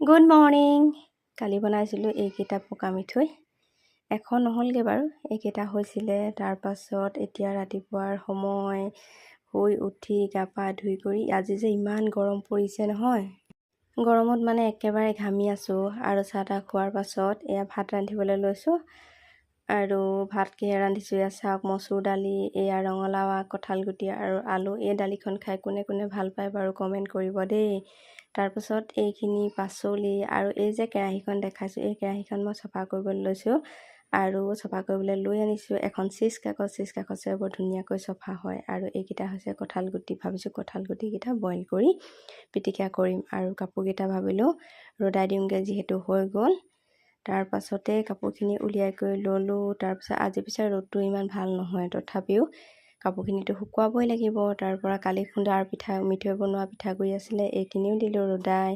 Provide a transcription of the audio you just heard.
Good morning. কালি বনাইছিলোঁ এইকেইটা পকা মিঠৈ। এখন নহ'লগৈ বাৰু, এইকেইটা হৈছিলে। তাৰপাছত এতিয়া ৰাতিপুৱাৰ সময়, শুই উঠি গা পা ধুই কৰি, আজি যে ইমান গৰম পৰিছে নহয়। গৰমত মানে একেবাৰে ঘামি আছোঁ। আৰু চাহ তাহ খোৱাৰ পাছত এয়া ভাত ৰান্ধিবলৈ লৈছোঁ। আৰু ভাত কিহে ৰান্ধিছোঁ এয়া চাওক, মচুৰ দালি, এয়া ৰঙালাও আগ, কঁঠাল গুটি আৰু আলু। এই দালিখন খাই কোনে কোনে ভাল পায় বাৰু কমেণ্ট কৰিব দেই। তাৰপাছত এইখিনি পাচলি আৰু এই যে কেৰাহীখন দেখাইছোঁ, এই কেৰাহীখন মই চফা কৰিবলৈ লৈছোঁ। আৰু চফা কৰিবলৈ লৈ আনিছোঁ এখন চিজ কাগজে বৰ ধুনীয়াকৈ চফা হয়। আৰু এইকেইটা হৈছে কঁঠাল গুটি। ভাবিছোঁ কঁঠাল গুটিকেইটা বইল কৰি পিটিকা কৰিম। আৰু কাপোৰকেইটা ভাবিলোঁ ৰ'দাই দিওঁগৈ, যিহেতু হৈ গ'ল। তাৰপাছতে কাপোৰখিনি উলিয়াই কৰি ল'লোঁ। তাৰপিছত আজি পিছে ৰ'দটো ইমান ভাল নহয়, তথাপিও কাপোৰখিনিতো শুকুৱাবই লাগিব। তাৰপৰা কালি খুন্দা পিঠা, মিঠৈ বনোৱা পিঠাগুড়ি আছিলে, এইখিনিও দিলোঁ ৰ'দাই।